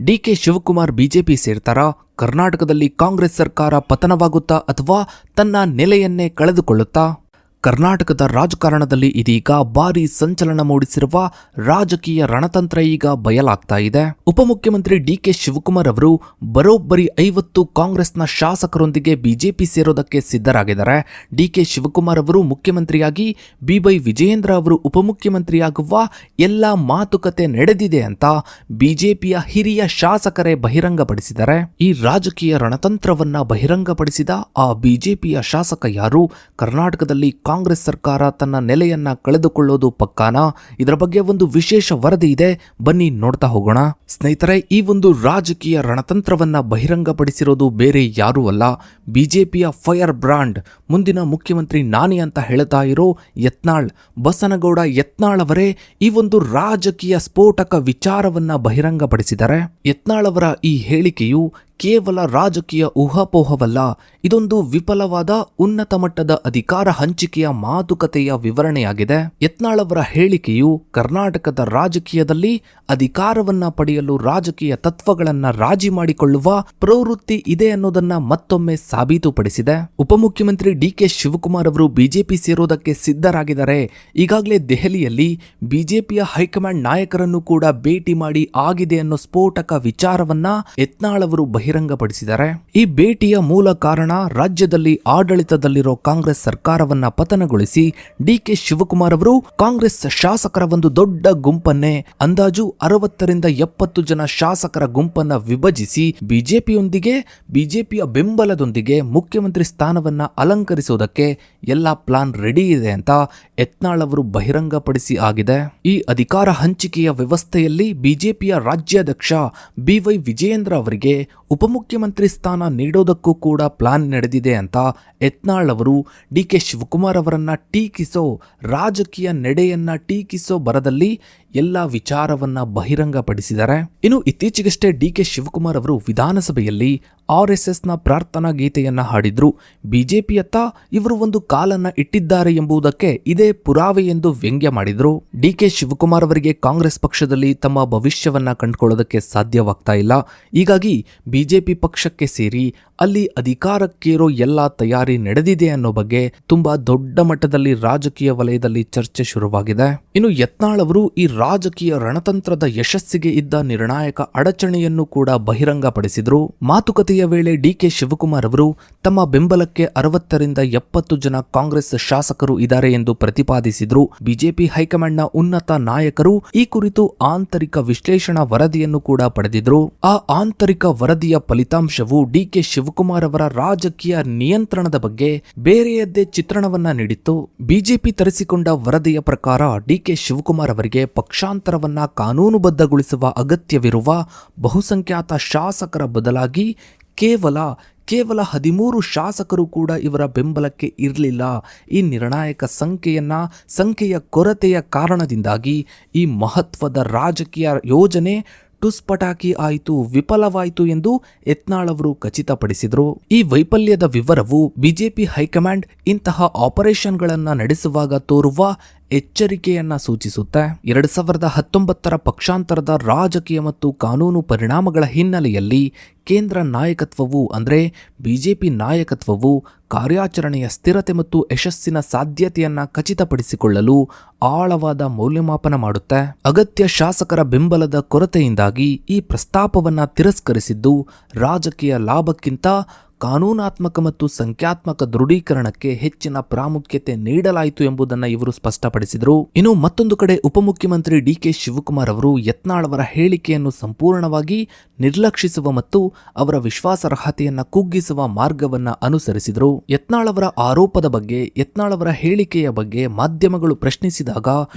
DK Shivakumar BJP ಸೇರ್ತಾರಾ? ಕರ್ನಾಟಕದಲ್ಲಿ ಕಾಂಗ್ರೆಸ್ ಸರ್ಕಾರ ಪತನವಾಗುತ್ತಾ ಅಥವಾ ತನ್ನ ನೆಲೆಯನ್ನೇ ಕಳೆದುಕೊಳ್ಳುತ್ತಾ? ಕರ್ನಾಟಕದ ರಾಜಕಾರಣದಲ್ಲಿ ಇದೀಗ ಭಾರೀ ಸಂಚಲನ ಮೂಡಿಸಿರುವ ರಾಜಕೀಯ ರಣತಂತ್ರ ಈಗ ಬಯಲಾಗ್ತಾ ಇದೆ. ಉಪಮುಖ್ಯಮಂತ್ರಿ ಡಿಕೆ ಶಿವಕುಮಾರ್ ಅವರು ಬರೋಬ್ಬರಿ 50 ಕಾಂಗ್ರೆಸ್ನ ಶಾಸಕರೊಂದಿಗೆ ಬಿಜೆಪಿ ಸೇರೋದಕ್ಕೆ ಸಿದ್ಧರಾಗಿದ್ದಾರೆ. ಡಿಕೆ ಶಿವಕುಮಾರ್ ಅವರು ಮುಖ್ಯಮಂತ್ರಿಯಾಗಿ ಬಿವೈ ವಿಜಯೇಂದ್ರ ಅವರು ಉಪಮುಖ್ಯಮಂತ್ರಿಯಾಗುವ ಎಲ್ಲ ಮಾತುಕತೆ ನಡೆದಿದೆ ಅಂತ ಬಿಜೆಪಿಯ ಹಿರಿಯ ಶಾಸಕರೇ ಬಹಿರಂಗಪಡಿಸಿದ್ದಾರೆ. ಈ ರಾಜಕೀಯ ರಣತಂತ್ರವನ್ನ ಬಹಿರಂಗಪಡಿಸಿದ ಆ ಬಿಜೆಪಿಯ ಶಾಸಕ ಯಾರು? ಕರ್ನಾಟಕದಲ್ಲಿ ಕಾಂಗ್ರೆಸ್ ಸರ್ಕಾರ ತನ್ನ ನೆಲೆಯನ್ನ ಕಳೆದುಕೊಳ್ಳೋದು ಪಕ್ಕಾನಾ? ಇದರ ಬಗ್ಗೆ ಒಂದು ವಿಶೇಷ ವರದಿ ಇದೆ, ಬನ್ನಿ ನೋಡ್ತಾ ಹೋಗೋಣ. ಸ್ನೇಹಿತರೆ, ಈ ಒಂದು ರಾಜಕೀಯ ರಣತಂತ್ರವನ್ನ ಬಹಿರಂಗಪಡಿಸಿರೋದು ಬೇರೆ ಯಾರೂ ಅಲ್ಲ, ಬಿಜೆಪಿಯ ಫೈರ್ ಬ್ರಾಂಡ್, ಮುಂದಿನ ಮುಖ್ಯಮಂತ್ರಿ ನಾನಿ ಅಂತ ಹೇಳ್ತಾ ಇರೋ ಯತ್ನಾಳ್, ಬಸನಗೌಡ ಯತ್ನಾಳ್ ಅವರೇ ಈ ಒಂದು ರಾಜಕೀಯ ಸ್ಫೋಟಕ ವಿಚಾರವನ್ನ ಬಹಿರಂಗಪಡಿಸಿದ್ದಾರೆ. ಯತ್ನಾಳ್ ಅವರ ಈ ಹೇಳಿಕೆಯು ಕೇವಲ ರಾಜಕೀಯ ಊಹಾಪೋಹವಲ್ಲ, ಇದೊಂದು ವಿಫಲವಾದ ಉನ್ನತ ಮಟ್ಟದ ಅಧಿಕಾರ ಹಂಚಿಕೆಯ ಮಾತುಕತೆಯ ವಿವರಣೆಯಾಗಿದೆ. ಯತ್ನಾಳ್ ಅವರ ಹೇಳಿಕೆಯು ಕರ್ನಾಟಕದ ರಾಜಕೀಯದಲ್ಲಿ ಅಧಿಕಾರವನ್ನ ಪಡೆಯಲು ರಾಜಕೀಯ ತತ್ವಗಳನ್ನ ರಾಜಿ ಮಾಡಿಕೊಳ್ಳುವ ಪ್ರವೃತ್ತಿ ಇದೆ ಅನ್ನೋದನ್ನ ಮತ್ತೊಮ್ಮೆ ಸಾಬೀತುಪಡಿಸಿದೆ. ಉಪಮುಖ್ಯಮಂತ್ರಿ ಡಿಕೆ ಶಿವಕುಮಾರ್ ಅವರು ಬಿಜೆಪಿ ಸೇರೋದಕ್ಕೆ ಸಿದ್ಧರಾಗಿದ್ದಾರೆ. ಈಗಾಗಲೇ ದೆಹಲಿಯಲ್ಲಿ ಬಿಜೆಪಿಯ ಹೈಕಮಾಂಡ್ ನಾಯಕರನ್ನು ಕೂಡ ಭೇಟಿ ಮಾಡಿ ಆಗಿದೆ ಅನ್ನೋ ಸ್ಫೋಟಕ ವಿಚಾರವನ್ನ ಯತ್ನಾಳ್ ಅವರು ಬಹಿರಂಗಪಡಿಸಿದ್ದಾರೆ. ಈ ಭೇಟಿಯ ಮೂಲ ಕಾರಣ ರಾಜ್ಯದಲ್ಲಿ ಆಡಳಿತದಲ್ಲಿರೋ ಕಾಂಗ್ರೆಸ್ ಸರ್ಕಾರವನ್ನ ಪತನಗೊಳಿಸಿ ಡಿಕೆ ಶಿವಕುಮಾರ್ ಅವರು ಕಾಂಗ್ರೆಸ್ ಶಾಸಕರ ಒಂದು ದೊಡ್ಡ ಗುಂಪನ್ನೇ, ಅಂದಾಜು 60ರಿಂದ 70 ಜನ ಶಾಸಕರ ಗುಂಪನ್ನ ವಿಭಜಿಸಿ ಬಿಜೆಪಿಯ ಬೆಂಬಲದೊಂದಿಗೆ ಮುಖ್ಯಮಂತ್ರಿ ಸ್ಥಾನವನ್ನ ಅಲಂಕರಿಸುವುದಕ್ಕೆ ಎಲ್ಲಾ ಪ್ಲಾನ್ ರೆಡಿ ಇದೆ ಅಂತ ಯತ್ನಾಳ್ ಅವರು ಬಹಿರಂಗಪಡಿಸಿ ಆಗಿದೆ. ಈ ಅಧಿಕಾರ ಹಂಚಿಕೆಯ ವ್ಯವಸ್ಥೆಯಲ್ಲಿ ಬಿಜೆಪಿಯ ರಾಜ್ಯಾಧ್ಯಕ್ಷ ಬಿವೈ ವಿಜಯೇಂದ್ರ ಅವರಿಗೆ ಉಪಮುಖ್ಯಮಂತ್ರಿ ಸ್ಥಾನ ನೀಡೋದಕ್ಕೂ ಕೂಡ ಪ್ಲಾನ್ ನಡೆದಿದೆ ಅಂತ ಯತ್ನಾಳ್ ಅವರು ಡಿಕೆ ಶಿವಕುಮಾರ್ ಅವರನ್ನ ಟೀಕಿಸೋ, ರಾಜಕೀಯ ನಡೆಯನ್ನ ಟೀಕಿಸೋ ಬರದಲ್ಲಿ ಎಲ್ಲ ವಿಚಾರವನ್ನ ಬಹಿರಂಗಪಡಿಸಿದ್ದಾರೆ. ಇನ್ನು ಇತ್ತೀಚೆಗಷ್ಟೇ ಡಿಕೆ ಶಿವಕುಮಾರ್ ಅವರು ವಿಧಾನಸಭೆಯಲ್ಲಿ RSSನ ಪ್ರಾರ್ಥನಾ ಗೀತೆಯನ್ನ ಹಾಡಿದ್ರು. ಬಿಜೆಪಿಯತ್ತ ಇವರು ಒಂದು ಕಾಲನ್ನ ಇಟ್ಟಿದ್ದಾರೆ ಎಂಬುದಕ್ಕೆ ಇದೇ ಪುರಾವೆ ಎಂದು ವ್ಯಂಗ್ಯ ಮಾಡಿದ್ರು. ಡಿಕೆ ಶಿವಕುಮಾರ್ ಅವರಿಗೆ ಕಾಂಗ್ರೆಸ್ ಪಕ್ಷದಲ್ಲಿ ತಮ್ಮ ಭವಿಷ್ಯವನ್ನ ಕಂಡುಕೊಳ್ಳೋದಕ್ಕೆ ಸಾಧ್ಯವಾಗ್ತಾ ಇಲ್ಲ. ಹೀಗಾಗಿ ಬಿಜೆಪಿ ಪಕ್ಷಕ್ಕೆ ಸೇರಿ ಅಲ್ಲಿ ಅಧಿಕಾರಕ್ಕೇರೋ ಎಲ್ಲ ತಯಾರಿ ನಡೆದಿದೆ ಅನ್ನೋ ಬಗ್ಗೆ ತುಂಬಾ ದೊಡ್ಡ ಮಟ್ಟದಲ್ಲಿ ರಾಜಕೀಯ ವಲಯದಲ್ಲಿ ಚರ್ಚೆ ಶುರುವಾಗಿದೆ. ಇನ್ನು ಯತ್ನಾಳ್ ಅವರು ಈ ರಾಜಕೀಯ ರಣತಂತ್ರದ ಯಶಸ್ಸಿಗೆ ಇದ್ದ ನಿರ್ಣಾಯಕ ಅಡಚಣೆಯನ್ನು ಕೂಡ ಬಹಿರಂಗಪಡಿಸಿದ್ರು. ಮಾತುಕತೆಯ ವೇಳೆ ಡಿಕೆ ಶಿವಕುಮಾರ್ ಅವರು ತಮ್ಮ ಬೆಂಬಲಕ್ಕೆ 60ರಿಂದ 70 ಜನ ಕಾಂಗ್ರೆಸ್ ಶಾಸಕರು ಇದ್ದಾರೆ ಎಂದು ಪ್ರತಿಪಾದಿಸಿದ್ರು. ಬಿಜೆಪಿ ಹೈಕಮಾಂಡ್ನ ಉನ್ನತ ನಾಯಕರು ಈ ಕುರಿತು ಆಂತರಿಕ ವಿಶ್ಲೇಷಣಾ ವರದಿಯನ್ನು ಕೂಡ ಪಡೆದಿದ್ರು. ಆ ಆಂತರಿಕ ವರದಿಯ ಫಲಿತಾಂಶವು ಡಿಕೆ ಶಿವಕುಮಾರ್ ಅವರ ರಾಜಕೀಯ ನಿಯಂತ್ರಣದ ಬಗ್ಗೆ ಬೇರೆಯದ್ದೇ ಚಿತ್ರಣವನ್ನ ನೀಡಿತ್ತು. ಬಿಜೆಪಿ ತರಿಸಿಕೊಂಡ ವರದಿಯ ಪ್ರಕಾರ ಡಿಕೆ ಶಿವಕುಮಾರ್ ಅವರಿಗೆ ಪಕ್ಷಾಂತರವನ್ನ ಕಾನೂನುಬದ್ಧಗೊಳಿಸುವ ಅಗತ್ಯವಿರುವ ಬಹುಸಂಖ್ಯಾತ ಶಾಸಕರ ಬದಲಾಗಿ ಕೇವಲ 13 ಶಾಸಕರು ಕೂಡ ಇವರ ಬೆಂಬಲಕ್ಕೆ ಇರಲಿಲ್ಲ. ಈ ನಿರ್ಣಾಯಕ ಸಂಖ್ಯೆಯ ಕೊರತೆಯ ಕಾರಣದಿಂದಾಗಿ ಈ ಮಹತ್ವದ ರಾಜಕೀಯ ಯೋಜನೆ ಟುಸ್ಪಟಾಕಿ ಆಯಿತು, ವಿಫಲವಾಯಿತು ಎಂದು ಯತ್ನಾಳ್ ಅವರು ಖಚಿತಪಡಿಸಿದರು. ಈ ವೈಫಲ್ಯದ ವಿವರವು ಬಿಜೆಪಿ ಹೈಕಮಾಂಡ್ ಇಂತಹ ಆಪರೇಷನ್ಗಳನ್ನ ನಡೆಸುವಾಗ ತೋರುವ ಎಚ್ಚರಿಕೆಯನ್ನ ಸೂಚಿಸುತ್ತೆ. 2019ರ ಪಕ್ಷಾಂತರದ ರಾಜಕೀಯ ಮತ್ತು ಕಾನೂನು ಪರಿಣಾಮಗಳ ಹಿನ್ನೆಲೆಯಲ್ಲಿ ಕೇಂದ್ರ ನಾಯಕತ್ವವು ಅಂದರೆ ಬಿಜೆಪಿ ನಾಯಕತ್ವವು ಕಾರ್ಯಾಚರಣೆಯ ಸ್ಥಿರತೆ ಮತ್ತು ಯಶಸ್ಸಿನ ಸಾಧ್ಯತೆಯನ್ನ ಖಚಿತಪಡಿಸಿಕೊಳ್ಳಲು ಆಳವಾದ ಮೌಲ್ಯಮಾಪನ ಮಾಡುತ್ತೆ. ಅಗತ್ಯ ಶಾಸಕರ ಬೆಂಬಲದ ಕೊರತೆಯಿಂದಾಗಿ ಈ ಪ್ರಸ್ತಾಪವನ್ನ ತಿರಸ್ಕರಿಸಿದ್ದು ರಾಜಕೀಯ ಲಾಭಕ್ಕಿಂತ ಕಾನೂನಾತ್ಮಕ ಮತ್ತು ಸಂಖ್ಯಾತ್ಮಕ ದೃಢೀಕರಣಕ್ಕೆ ಹೆಚ್ಚಿನ ಪ್ರಾಮುಖ್ಯತೆ ನೀಡಲಾಯಿತು ಎಂಬುದನ್ನು ಇವರು ಸ್ಪಷ್ಟಪಡಿಸಿದರು. ಇನ್ನು ಮತ್ತೊಂದು ಕಡೆ ಉಪಮುಖ್ಯಮಂತ್ರಿ ಡಿಕೆ ಶಿವಕುಮಾರ್ ಅವರು ಯತ್ನಾಳ್ ಅವರ ಹೇಳಿಕೆಯನ್ನು ಸಂಪೂರ್ಣವಾಗಿ ನಿರ್ಲಕ್ಷಿಸುವ ಮತ್ತು ಅವರ ವಿಶ್ವಾಸಾರ್ಹತೆಯನ್ನ ಕುಗ್ಗಿಸುವ ಮಾರ್ಗವನ್ನ ಅನುಸರಿಸಿದರು. ಯತ್ನಾಳ್ ಅವರ ಆರೋಪದ ಬಗ್ಗೆ, ಯತ್ನಾಳ್ ಅವರ ಹೇಳಿಕೆಯ ಬಗ್ಗೆ ಮಾಧ್ಯಮಗಳು ಪ್ರಶ್ನಿಸಿದಾಗ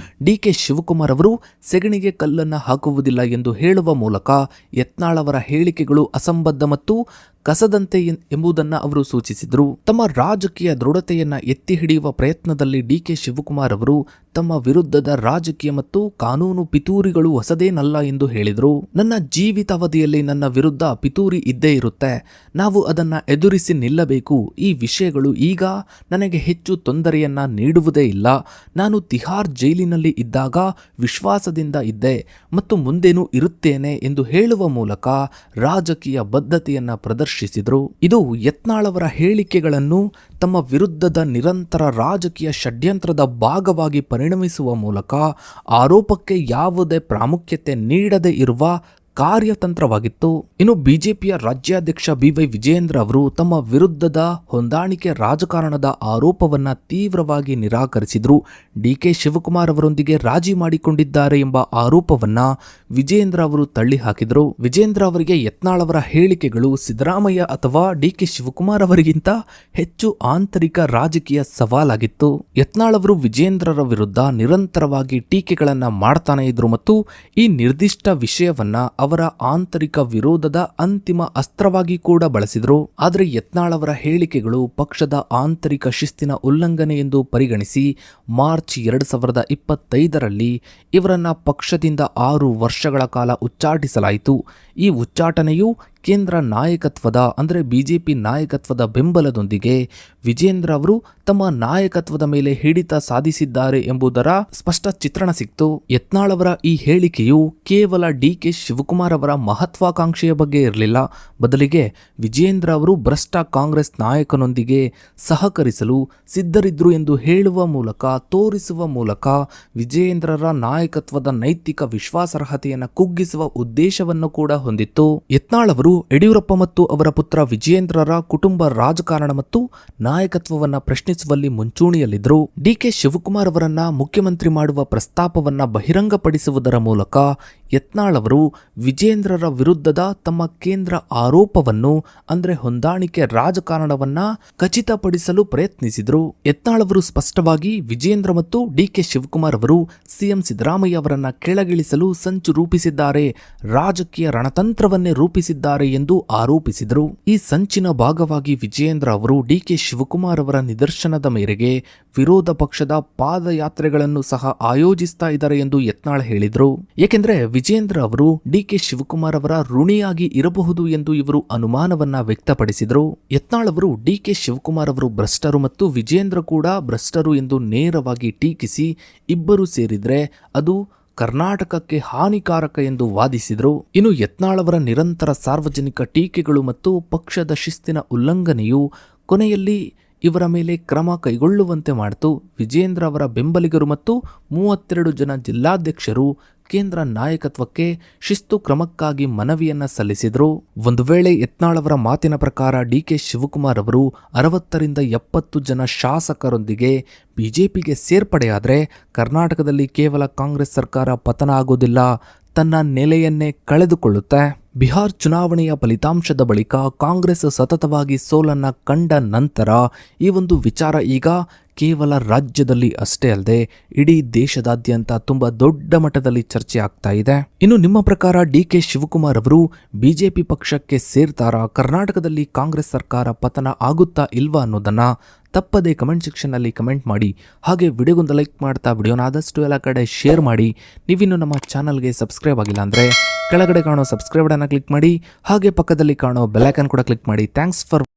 ಡಿಕೆ ಶಿವಕುಮಾರ್ ಅವರು ಸೆಗಣಿಗೆ ಕಲ್ಲನ್ನ ಹಾಕುವುದಿಲ್ಲ ಎಂದು ಹೇಳುವ ಮೂಲಕ ಯತ್ನಾಳ್ ಅವರ ಹೇಳಿಕೆಗಳು ಅಸಂಬದ್ಧ ಮತ್ತು ಕಸದಂತೆ ಎಂಬುದನ್ನು ಅವರು ಸೂಚಿಸಿದರು. ತಮ್ಮ ರಾಜಕೀಯ ದೃಢತೆಯನ್ನ ಎತ್ತಿ ಹಿಡಿಯುವ ಪ್ರಯತ್ನದಲ್ಲಿ ಡಿಕೆ ಶಿವಕುಮಾರ್ ಅವರು ತಮ್ಮ ವಿರುದ್ಧದ ರಾಜಕೀಯ ಮತ್ತು ಕಾನೂನು ಪಿತೂರಿಗಳು ಹೊಸದೇನಲ್ಲ ಎಂದು ಹೇಳಿದರು. ನನ್ನ ಜೀವಿತಾವಧಿಯಲ್ಲಿ ನನ್ನ ವಿರುದ್ಧ ಪಿತೂರಿ ಇದ್ದೇ ಇರುತ್ತೆ. ನಾವು ಅದನ್ನ ಎದುರಿಸಿ ನಿಲ್ಲಬೇಕು. ಈ ವಿಷಯಗಳು ಈಗ ನನಗೆ ಹೆಚ್ಚು ತೊಂದರೆಯನ್ನ ನೀಡುವುದೇ ಇಲ್ಲ. ನಾನು ತಿಹಾರ್ ಜೈಲಿನಲ್ಲಿ ಇದ್ದಾಗ ವಿಶ್ವಾಸದಿಂದ ಇದ್ದೆ ಮತ್ತು ಮುಂದೇನೂ ಇರುತ್ತೇನೆ ಎಂದು ಹೇಳುವ ಮೂಲಕ ರಾಜಕೀಯ ಬದ್ಧತೆಯನ್ನ ಪ್ರದರ್ಶಿಸಿದರು. ಇದು ಯತ್ನಾಳ್ ಅವರ ಹೇಳಿಕೆಗಳನ್ನು ತಮ್ಮ ವಿರುದ್ಧದ ನಿರಂತರ ರಾಜಕೀಯ ಷಡ್ಯಂತ್ರದ ಭಾಗವಾಗಿ ಪರಿಣಮಿಸುವ ಮೂಲಕ ಆರೋಪಕ್ಕೆ ಯಾವುದೇ ಪ್ರಾಮುಖ್ಯತೆ ನೀಡದೇ ಇರುವ ಕಾರ್ಯತಂತ್ರವಾಗಿತ್ತು. ಇನ್ನು ಬಿಜೆಪಿಯ ರಾಜ್ಯಾಧ್ಯಕ್ಷ BY ವಿಜಯೇಂದ್ರ ಅವರು ತಮ್ಮ ವಿರುದ್ಧದ ಹೊಂದಾಣಿಕೆ ರಾಜಕಾರಣದ ಆರೋಪವನ್ನ ತೀವ್ರವಾಗಿ ನಿರಾಕರಿಸಿದ್ರು. DK ಶಿವಕುಮಾರ್ ಅವರೊಂದಿಗೆ ರಾಜಿ ಮಾಡಿಕೊಂಡಿದ್ದಾರೆ ಎಂಬ ಆರೋಪವನ್ನ ವಿಜಯೇಂದ್ರ ಅವರು ತಳ್ಳಿ ಹಾಕಿದರು. ವಿಜಯೇಂದ್ರ ಅವರಿಗೆ ಯತ್ನಾಳ್ ಅವರ ಹೇಳಿಕೆಗಳು ಸಿದ್ದರಾಮಯ್ಯ ಅಥವಾ DK ಶಿವಕುಮಾರ್ ಅವರಿಗಿಂತ ಹೆಚ್ಚು ಆಂತರಿಕ ರಾಜಕೀಯ ಸವಾಲಾಗಿತ್ತು. ಯತ್ನಾಳ್ ಅವರು ವಿಜಯೇಂದ್ರರ ವಿರುದ್ಧ ನಿರಂತರವಾಗಿ ಟೀಕೆಗಳನ್ನ ಮಾಡ್ತಾನೆ ಇದ್ರು ಮತ್ತು ಈ ನಿರ್ದಿಷ್ಟ ವಿಷಯವನ್ನ ಅವರ ಆಂತರಿಕ ವಿರೋಧದ ಅಂತಿಮ ಅಸ್ತ್ರವಾಗಿ ಕೂಡ ಬಳಸಿದರು. ಆದರೆ ಯತ್ನಾಳ್ ಅವರ ಹೇಳಿಕೆಗಳು ಪಕ್ಷದ ಆಂತರಿಕ ಶಿಸ್ತಿನ ಉಲ್ಲಂಘನೆ ಎಂದು ಪರಿಗಣಿಸಿ ಮಾರ್ಚ್ 2025ರಲ್ಲಿ ಇವರನ್ನ ಪಕ್ಷದಿಂದ 6 ವರ್ಷಗಳ ಕಾಲ ಉಚ್ಚಾಟಿಸಲಾಯಿತು. ಈ ಉಚ್ಚಾಟನೆಯು ಕೇಂದ್ರ ನಾಯಕತ್ವದ ಅಂದರೆ ಬಿಜೆಪಿ ನಾಯಕತ್ವದ ಬೆಂಬಲದೊಂದಿಗೆ ವಿಜೇಂದ್ರ ಅವರು ತಮ್ಮ ನಾಯಕತ್ವದ ಮೇಲೆ ಹಿಡಿತ ಸಾಧಿಸಿದ್ದಾರೆ ಎಂಬುದರ ಸ್ಪಷ್ಟ ಚಿತ್ರಣ ಸಿಕ್ತು. ಯತ್ನಾಳ್ ಅವರ ಈ ಹೇಳಿಕೆಯು ಕೇವಲ DK ಶಿವಕುಮಾರ್ ಅವರ ಮಹತ್ವಾಕಾಂಕ್ಷೆಯ ಬಗ್ಗೆ ಇರಲಿಲ್ಲ. ಬದಲಿಗೆ ವಿಜೇಂದ್ರ ಅವರು ಭ್ರಷ್ಟ ಕಾಂಗ್ರೆಸ್ ನಾಯಕನೊಂದಿಗೆ ಸಹಕರಿಸಲು ಸಿದ್ಧರಿದ್ರು ಎಂದು ಹೇಳುವ ಮೂಲಕ ತೋರಿಸುವ ಮೂಲಕ ವಿಜೇಂದ್ರರ ನಾಯಕತ್ವದ ನೈತಿಕ ವಿಶ್ವಾಸಾರ್ಹತೆಯನ್ನು ಕುಗ್ಗಿಸುವ ಉದ್ದೇಶವನ್ನು ಕೂಡ ಹೊಂದಿತ್ತು. ಯತ್ನಾಳ್ ಅವರು ಯಡಿಯೂರಪ್ಪ ಮತ್ತು ಅವರ ಪುತ್ರ ವಿಜಯೇಂದ್ರರ ಕುಟುಂಬ ರಾಜಕಾರಣ ಮತ್ತು ನಾಯಕತ್ವವನ್ನ ಪ್ರಶ್ನಿಸುವಲ್ಲಿ ಮುಂಚೂಣಿಯಲ್ಲಿದ್ದರು. DK ಶಿವಕುಮಾರ್ ಅವರನ್ನ ಮುಖ್ಯಮಂತ್ರಿ ಮಾಡುವ ಪ್ರಸ್ತಾಪವನ್ನ ಬಹಿರಂಗಪಡಿಸುವುದರ ಮೂಲಕ ಯತ್ನಾಳ್ ಅವರು ವಿಜೇಂದ್ರರ ವಿರುದ್ಧದ ತಮ್ಮ ಕೇಂದ್ರ ಆರೋಪವನ್ನು ಅಂದರೆ ಹೊಂದಾಣಿಕೆ ರಾಜಕಾರಣವನ್ನ ಖಚಿತಪಡಿಸಲು ಪ್ರಯತ್ನಿಸಿದರು. ಯತ್ನಾಳ್ ಅವರು ಸ್ಪಷ್ಟವಾಗಿ ವಿಜೇಂದ್ರ ಮತ್ತು DK ಶಿವಕುಮಾರ್ ಅವರು CM ಸಿದ್ದರಾಮಯ್ಯ ಅವರನ್ನ ಕೆಳಗಿಳಿಸಲು ಸಂಚು ರೂಪಿಸಿದ್ದಾರೆ, ರಾಜಕೀಯ ರಣತಂತ್ರವನ್ನೇ ರೂಪಿಸಿದ್ದಾರೆ ಎಂದು ಆರೋಪಿಸಿದರು. ಈ ಸಂಚಿನ ಭಾಗವಾಗಿ ವಿಜಯೇಂದ್ರ ಅವರು DK ಶಿವಕುಮಾರ್ ಅವರ ನಿದರ್ಶನದ ಮೇರೆಗೆ ವಿರೋಧ ಪಕ್ಷದ ಪಾದಯಾತ್ರೆಗಳನ್ನು ಸಹ ಆಯೋಜಿಸ್ತಾ ಇದ್ದಾರೆ ಎಂದು ಯತ್ನಾಳ್ ಹೇಳಿದರು. ಏಕೆಂದರೆ ವಿಜೇಂದ್ರ ಅವರು DK ಶಿವಕುಮಾರ್ ಅವರ ಋಣಿಯಾಗಿ ಇರಬಹುದು ಎಂದು ಇವರು ಅನುಮಾನವನ್ನ ವ್ಯಕ್ತಪಡಿಸಿದರು. ಯತ್ನಾಳ್ ಅವರು DK ಶಿವಕುಮಾರ್ ಅವರು ಭ್ರಷ್ಟರು ಮತ್ತು ವಿಜೇಂದ್ರ ಕೂಡ ಭ್ರಷ್ಟರು ಎಂದು ನೇರವಾಗಿ ಟೀಕಿಸಿ ಇಬ್ಬರು ಸೇರಿದ್ರೆ ಅದು ಕರ್ನಾಟಕಕ್ಕೆ ಹಾನಿಕಾರಕ ಎಂದು ವಾದಿಸಿದರು. ಇನ್ನು ಯತ್ನಾಳ್ ಅವರ ನಿರಂತರ ಸಾರ್ವಜನಿಕ ಟೀಕೆಗಳು ಮತ್ತು ಪಕ್ಷದ ಶಿಸ್ತಿನ ಉಲ್ಲಂಘನೆಯು ಕೊನೆಯಲ್ಲಿ ಇವರ ಮೇಲೆ ಕ್ರಮ ಕೈಗೊಳ್ಳುವಂತೆ ಮಾಡಿತು. ವಿಜೇಂದ್ರ ಅವರ ಬೆಂಬಲಿಗರು ಮತ್ತು 32 ಜನ ಜಿಲ್ಲಾಧ್ಯಕ್ಷರು ಕೇಂದ್ರ ನಾಯಕತ್ವಕ್ಕೆ ಶಿಸ್ತು ಕ್ರಮಕ್ಕಾಗಿ ಮನವಿಯನ್ನ ಸಲ್ಲಿಸಿದರು. ಒಂದು ವೇಳೆ ಯತ್ನಾಳ್ ಅವರ ಮಾತಿನ ಪ್ರಕಾರ DK ಶಿವಕುಮಾರ್ ಅವರು 60ರಿಂದ 70 ಜನ ಶಾಸಕರೊಂದಿಗೆ ಬಿಜೆಪಿಗೆ ಸೇರ್ಪಡೆಯಾದರೆ ಕರ್ನಾಟಕದಲ್ಲಿ ಕೇವಲ ಕಾಂಗ್ರೆಸ್ ಸರ್ಕಾರ ಪತನ ಆಗೋದಿಲ್ಲ, ತನ್ನ ನೆಲೆಯನ್ನೇ ಕಳೆದುಕೊಳ್ಳುತ್ತೆ. ಬಿಹಾರ್ ಚುನಾವಣೆಯ ಫಲಿತಾಂಶದ ಬಳಿಕ ಕಾಂಗ್ರೆಸ್ ಸತತವಾಗಿ ಸೋಲನ್ನ ಕಂಡ ನಂತರ ಈ ಒಂದು ವಿಚಾರ ಈಗ ಕೇವಲ ರಾಜ್ಯದಲ್ಲಿ ಅಷ್ಟೇ ಅಲ್ಲದೆ ಇಡೀ ದೇಶದಾದ್ಯಂತ ತುಂಬಾ ದೊಡ್ಡ ಮಟ್ಟದಲ್ಲಿ ಚರ್ಚೆ ಆಗ್ತಾ ಇದೆ. ಇನ್ನು ನಿಮ್ಮ ಪ್ರಕಾರ DK ಶಿವಕುಮಾರ್ ಅವರು ಬಿಜೆಪಿ ಪಕ್ಷಕ್ಕೆ ಸೇರ್ತಾರಾ? ಕರ್ನಾಟಕದಲ್ಲಿ ಕಾಂಗ್ರೆಸ್ ಸರ್ಕಾರ ಪತನ ಆಗುತ್ತಾ ಇಲ್ವಾ ಅನ್ನೋದನ್ನ ತಪ್ಪದೇ ಕಮೆಂಟ್ ಸೆಕ್ಷನ್ನಲ್ಲಿ ಕಮೆಂಟ್ ಮಾಡಿ. ಹಾಗೆ ವಿಡಿಯೋಗೊಂದು ಲೈಕ್ ಮಾಡ್ತಾ ವಿಡಿಯೋನ ಆದಷ್ಟು ಎಲ್ಲ ಕಡೆ ಶೇರ್ ಮಾಡಿ. ನೀವಿನ್ನು ನಮ್ಮ ಚಾನಲ್ಗೆ ಸಬ್ಸ್ಕ್ರೈಬ್ ಆಗಿಲ್ಲ ಅಂದರೆ ಕೆಳಗಡೆ ಕಾಣೋ ಸಬ್ಸ್ಕ್ರೈಬ್ ಬಟನ್ನ ಕ್ಲಿಕ್ ಮಾಡಿ. ಹಾಗೆ ಪಕ್ಕದಲ್ಲಿ ಕಾಣೋ ಬೆಲ್ ಐಕಾನ್ ಕೂಡ ಕ್ಲಿಕ್ ಮಾಡಿ. Thanks for